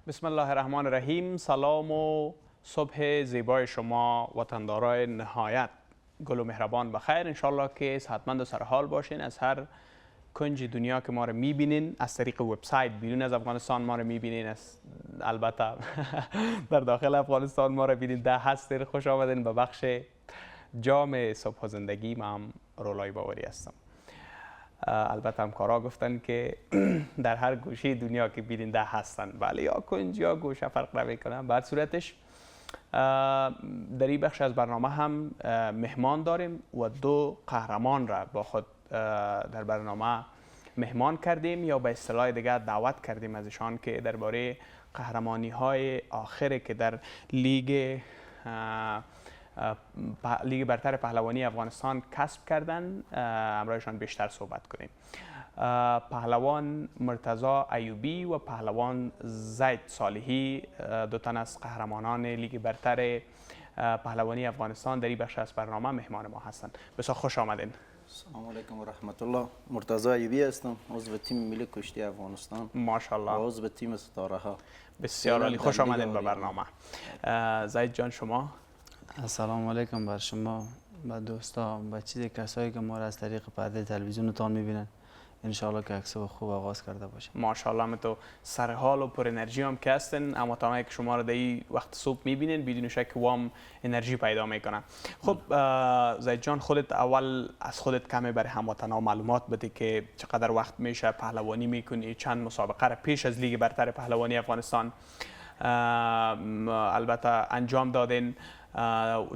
بسم الله الرحمن الرحیم. سلام و صبح زیبای شما وطندارای نهایت گل و مهربان بخیر. انشالله که صحتمند و سرحال باشین. از هر کنج دنیا که ما رو میبینین، از طریق وبسایت بیرون از افغانستان ما رو میبینین، البته در داخل افغانستان ما رو بینین، ده هستین. خوش آمدین به بخش جام صبح و زندگی. من هم رولای باوری هستم. البته همکارا گفتن که در هر گوشه دنیا که بیدین ده هستن، بله، یا کنج یا گوشه فرق نمیکنه. بعد صورتش در این بخش از برنامه هم مهمان داریم و دو قهرمان را با خود در برنامه مهمان کردیم، یا به اصطلاح دیگه دعوت کردیم ازشان که درباره قهرمانی های آخری که در لیگ برتر پهلوانی افغانستان کسب کردن همراهشان بیشتر صحبت کنیم. پهلوان مرتضی ایوبی و پهلوان زید صالحی، دو تن از قهرمانان لیگ برتر پهلوانی افغانستان در این بخش از برنامه مهمان ما هستند. بسیار خوش آمدین. سلام علیکم و رحمت الله. مرتضی ایوبی هستم، عضو تیم ملی کشتی افغانستان. ماشاءالله. و عضو تیم ستاره ها. بسیار عالی، خوش آمدین به برنامه. زید جان شما؟ السلام علیکم بر شما، به دوستا، به چیز کسایی که ما را از طریق پرده تلویزیون تان میبینن. انشالله که عکس‌ها خوب آغاز کرده باشه. ماشاءالله. من تو سرحال و پر انرژی هم که هستین، اما تمامی که شما رو در این وقت صبح میبینین بدون شک وام انرژی پیدا میکنن. خب زید جان، خودت اول از خودت کمی برای هموطنان معلومات بده که چقدر وقت میشه پهلوانی میکنی، چند مسابقه را پیش از لیگ برتر پهلوانی افغانستان البته انجام دادین،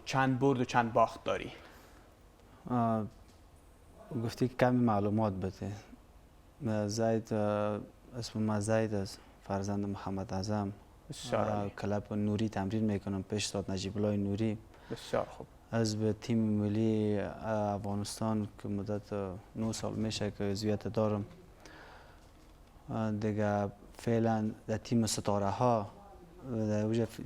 چند برد و چند باخت داری؟ گفتی که کمی معلومات بده. زید، اسم من زید است، فرزند محمد اعظم. کلب نوری تمرین میکنم پیش استاد نجیب الله نوری. بسیار خوب. از به تیم ملی افغانستان که مدت 9 سال میشه که عضویت دارم. دیگه فعلا در تیم ستاره ها،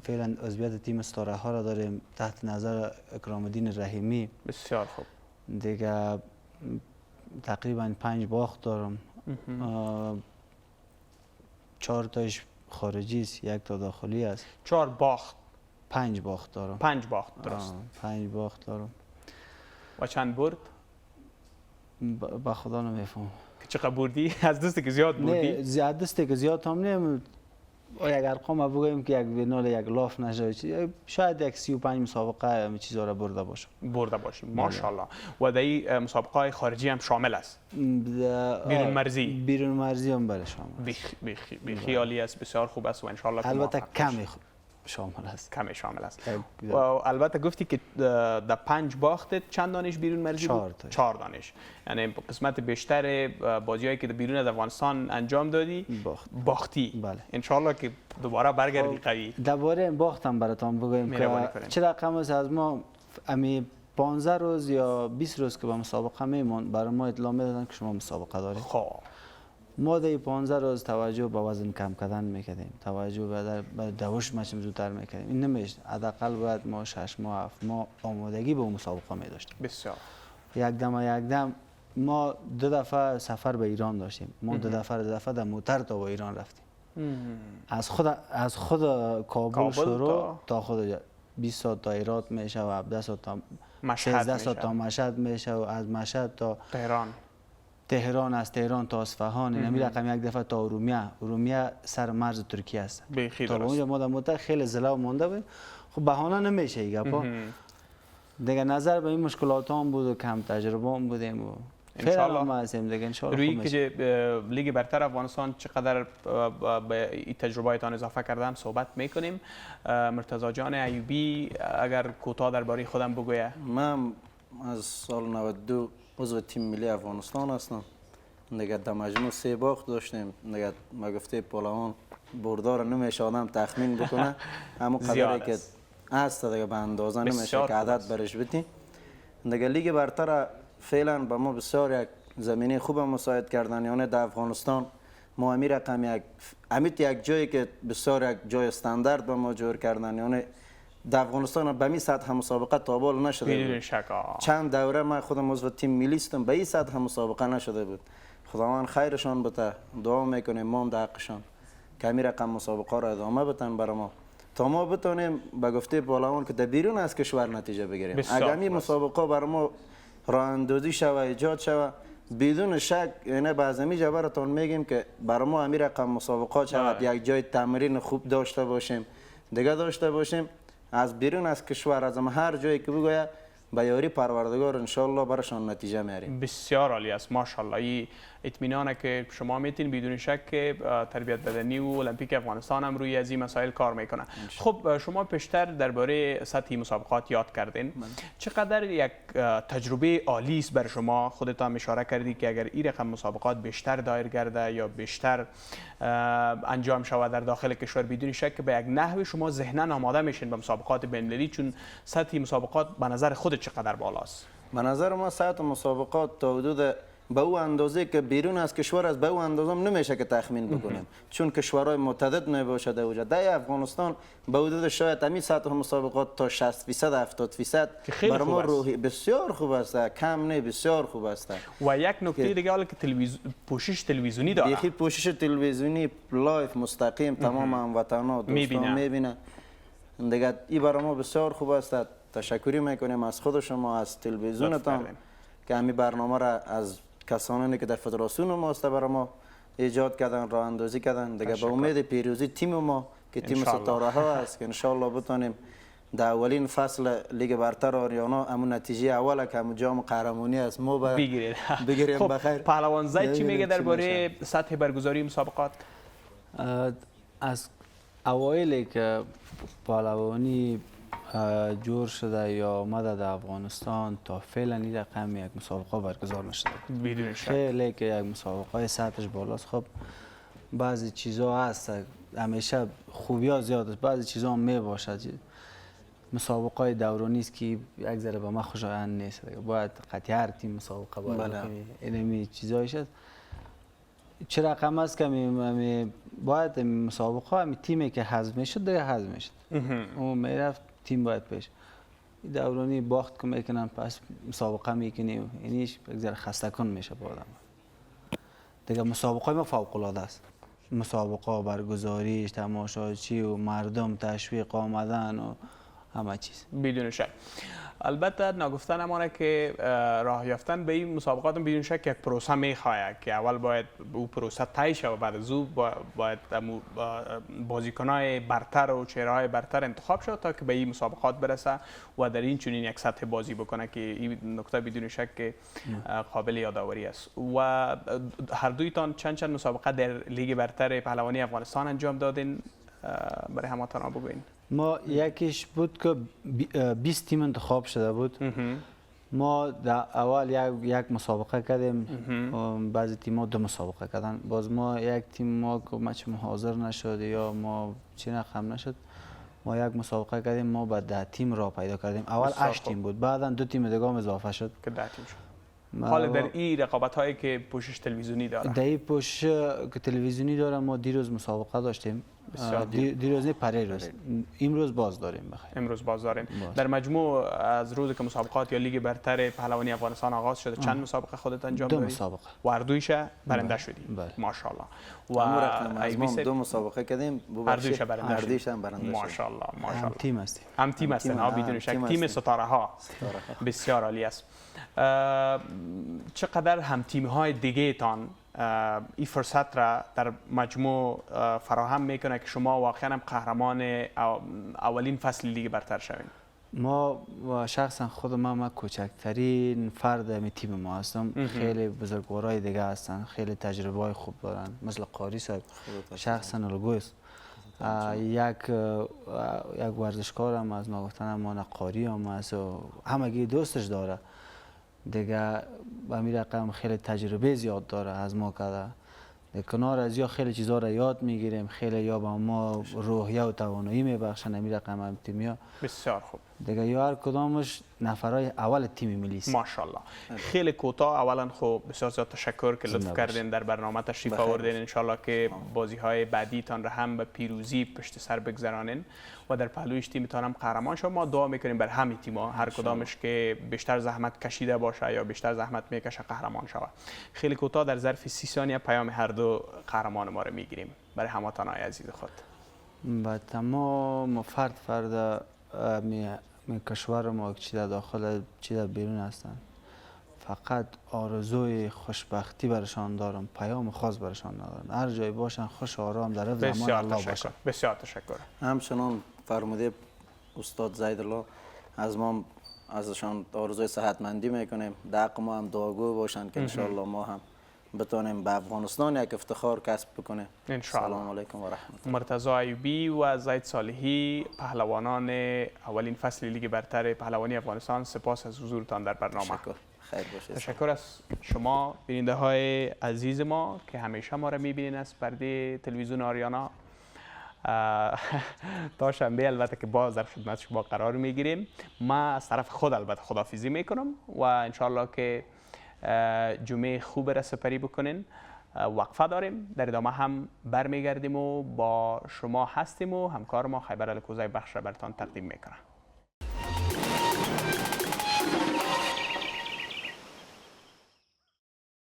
فعلا عضویت تیم ستاره ها را داریم تحت نظر اکرام الدین رحیمی. بسیار خوب. دیگه تقریبا 5 باخت دارم. 4 تاش خارجی است، 1 تا داخلی است. 4 باخت. 5 باخت دارم. 5 باخت، درست. 5 باخت دارم. و چند برد؟ با خدا نمیفهم. چقدر بردی؟ از دستی که زیاد بردی؟ نه، زیاد دستی که زیاد هم نه. یک ارقام بگویم که یک وینال یک لاف نشه، شاید یک 35 مسابقه همه چیزا را برده باشم. برده باشیم، ماشاءالله. و در این مسابقه های خارجی هم شامل است؟ بیرون مرزی؟ بیرون مرزی هم بله شامل است. بیخیالی است، بسیار خوب است و انشالله البته کمی شامل است. کمی شامل است. و البته گفتی که در 5 باخت چند دانش بیرون مرزی بود؟ 4 دانش. یعنی قسمت بیشتر بازیایی که بیرون از افغانستان انجام دادی باختی. بله. انشالله که دوباره برگردی قوی. دوباره باختم براتون بگویم که چه رقم است. از ما امی 15 روز یا 20 روز که به مسابقه میمون برای ما اطلاع میدادن که شما مسابقه دارید. خب ما در 15 روز توجه به وزن کم کردن میکردیم، توجه به دوش مچم زودتر میکردیم. این نمیشه، حداقل باید ما 6 ماه 7 ماه آمادگی به مسابقه می داشتیم. بسیار. یک دم ما 2 دفعه سفر به ایران داشتیم. ما 2 دفعه در موتر تا به ایران رفتیم. از خود کابل شروع تا خود 20 ساعت تا هرات میشه و 17 ساعت تا مشهد، 13 ساعت تا مشهد میشه و از مشهد تا تهران، از تهران تا اصفهان. این رقم یک دفعه تا ارومیه سر مرز ترکیه است. تا اونجا ما در مدت خیلی زلو مونده بود. خب بهانه نمیشه این گپا. دیگه نظر به این مشکلات هم بود و کم تجربه هم بودیم و فعلا ما هستیم دیگه. انشالله روی که لیگ برتر افغانستان چقدر به این تجربه‌تان اضافه کردن صحبت میکنیم. مرتضی جان ایوبی اگر کوتاه درباره خودم بگویه. من از سال 92 عضو تیم ملی افغانستان هستم. دیگه در مجموع 3 باخت داشتیم. دیگه ما گفته پهلوان بردار نمیشه آدم تخمین بکنه، اما قدری که هست دیگه به اندازه نمیشه که عدد برش بدی. دیگه لیگ برتر فعلا به ما بسیار یک زمینه خوب مساعد کردن. یعنی در افغانستان ما امی رقم یک جایی که بسیار یک جای استاندارد به ما جور کردن. یعنی در افغانستان به این سطح مسابقه تابال نشده بود. چند دوره من خودم عضو تیم ملی هستم، به این سطح مسابقه نشده بود. خداوند خیرشان بده، دعا میکنیم ما هم در حقشان. که همین رقم مسابقه را ادامه بدن برای ما تا ما بتونیم به گفته پهلوان که در بیرون از کشور نتیجه بگیریم. اگر این مسابقه برای ما راه اندازی شوه، ایجاد شوه، بدون شک یعنی باز می جبرتون میگیم که برای ما همین رقم مسابقه شود، یک جای تمرین خوب داشته باشیم، دیگه داشته باشیم، از بیرون از کشور از هر جایی که بگوید به یاری پروردگار ان شاء الله برشان نتیجه میاریم. بسیار عالی است، ماشاءالله. این اطمینانه که شما میتین بدون شک که تربیت بدنی و المپیک افغانستان هم روی از این مسائل کار میکنه. خب شما پیشتر درباره سطحی مسابقات یاد کردین، چقدر یک تجربه عالی است بر شما؟ خودتان اشاره کردی که اگر این رقم مسابقات بیشتر دایر گرده یا بیشتر انجام شود در داخل کشور، بدون شک به یک نحوی شما ذهنا آماده میشین به مسابقات بین‌المللی، چون سطح مسابقات به نظر خود چقدر بالاست؟ به نظر ما سطح مسابقات تا حدود به او اندازه که بیرون از کشور است به او اندازه نمیشه که تخمین بکنیم، چون کشورهای متعدد میباشه در وجود. در افغانستان به حدود شاید همین سطح مسابقات تا 60% 70% برای ما روحی بسیار خوب است، کم نه، بسیار خوب است. و یک نکته دیگه حالا که پوشش تلویزیونی داره، بیخی پوشش تلویزیونی لایف مستقیم تمام هموطنا دوستان میبینه دیگه. این برای ما بسیار خوب است. تشکری میکنیم از خود شما، از تلویزیونتان که همین برنامه را از کسانی که در فدراسیون ماست برای ما ایجاد کردن، راه اندازی کردن. دیگه به امید پیروزی تیم ما که تیم ستاره ها است که ان شاء الله بتونیم در اولین فصل لیگ برتر آریانا همون نتیجه اوله که همون جام قهرمانی است ما بگیریم. خب بخیر. پهلوان زید چی میگه درباره سطح برگزاری مسابقات؟ از اوایلی که پهلوانی جور شده یا آمده در افغانستان تا فعلا این رقم یک مسابقه برگزار نشده. بدون شک. خیلی که یک مسابقه سطحش بالاست. خب بعضی چیزا هست همیشه خوبی ها زیاد است، بعضی چیزا هم می باشد. مسابقه دورانی است که یک ذره به ما خوشایند نیست. باید قطعی هر تیم مسابقه باید اینمی چیزایش است. چه رقم است که باید مسابقه همی تیمی که حذف میشد دیگه حذف میشد. اون میرفت تیم باید پیش. دورانی باخت که میکنن پس مسابقه میکنیم، اینیش یک ذره خسته کن میشه با آدم. دیگه مسابقه ما فوق العاده است. مسابقه برگزاریش، تماشاچی و مردم تشویق آمدن و همه چیز. بدون شک. البته نگفتن امانه که راه یافتن به این مسابقات بدون شک یک پروسه میخواهد که اول باید او پروسه طی شود و بعد از او باید بازیکنای برتر و چهره‌های برتر انتخاب شود تا که به این مسابقات برسه و در این چنین یک سطح بازی بکنه که این نکته بدون شک که قابل یادآوری است. و هر دویتان چند مسابقه در لیگ برتر پهلوانی افغانستان انجام دادین؟ برای همتون بگوین. ما یکیش بود که 20 تیم انتخاب شده بود. ما در اول یک مسابقه کردیم، بعضی تیم‌ها 2 مسابقه کردن. باز ما یک تیم ما که مچ حاضر نشد یا ما چی رقم نشد، ما یک مسابقه کردیم، ما بعد 10 تیم را پیدا کردیم. اول 8 تیم بود، بعدا 2 تیم دیگه هم اضافه شد که 10 تیم شد. حالا در این رقابت هایی که پوشش تلویزیونی داره، در این پوشش که تلویزیونی داره، ما دیروز مسابقه داشتیم. دیروز پریروز، امروز باز داریم. بخیر امروز باز داریم. در مجموع از روزی که مسابقات یا لیگ برتر پهلوانی افغانستان آغاز شده چند مسابقه خودت انجام دادی؟ 2 مسابقه. و هر دویش برنده شدی؟ ماشاءالله. و ما 2 مسابقه کردیم، هر دویش برنده شدیم. ماشاءالله. هم تیم هستیم. هم تیم هستین، بدون شک تیم ستاره ها. بسیار عالی است. چقدر هم تیم های دیگه تان این فرصت را در مجموع فراهم میکنه که شما واقعا هم قهرمان اولین فصل لیگ برتر شوین؟ ما و شخصا خود ما کوچکترین فرد می تیم ما هستم. خیلی بزرگوارای دیگه هستن، خیلی تجربه های خوب دارن، مثل قاری صاحب شخصا الگوست. یک ورزشکار هم از نگفتن ما قاری هم هست و همگی دوستش داره دیگه. به همین رقم خیلی تجربه زیاد داره از ما کرده. کنار از یا خیلی چیزا را یاد میگیریم، خیلی یا به ما روحیه و توانایی میبخشن همین رقم هم تیمیا. بسیار خوب دیگه یا هر کدامش نفرای اول تیم ملی است. ماشاءالله. خیلی کوتاه اولا خب بسیار زیاد تشکر که لطف کردین در برنامه تشریف آوردین. ان شاءالله که بازی های بعدی تان را هم به پیروزی پشت سر بگذرانین و در پهلویش تیمتان هم قهرمان شد. ما دعا میکنیم بر همه تیم‌ها هر کدامش که بیشتر زحمت کشیده باشه یا بیشتر زحمت میکشه قهرمان شود. خیلی کوتاه در ظرف 30 ثانیه پیام هر دو قهرمان ما رو میگیریم. برای هموطنان عزیز خود؟ به تمام فرد می کشور ما که چی در داخل چی در بیرون هستند، فقط آرزوی خوشبختی برشان دارم، پیام خاص برشان ندارم. هر جای باشن خوش آرام در حفظ امان الله باشن. بسیار تشکر. همچنان فرموده استاد زیدالله، ازشان آرزوی صحتمندی میکنیم. در حق ما هم دعاگو باشن که انشالله ما هم بتونیم به افغانستان یک افتخار کسب بکنیم. سلام علیکم و رحمت الله. مرتضی ایوبی و زید صالحی، پهلوانان اولین فصل لیگ برتر پهلوانی افغانستان، سپاس از حضورتان در برنامه. تشکر. خیر باشید. تشکر از شما بیننده های عزیز ما که همیشه ما را میبینین از پرده تلویزیون آریانا. تا شنبه البته که باز در خدمت شما قرار میگیریم. ما از طرف خود البته خداحافظی میکنم و انشالله که جمعه خوب را سپری بکنین. وقفه داریم، در ادامه هم برمیگردیم و با شما هستیم و همکار ما خیبر الکوزی بخش را براتان تقدیم میکنم.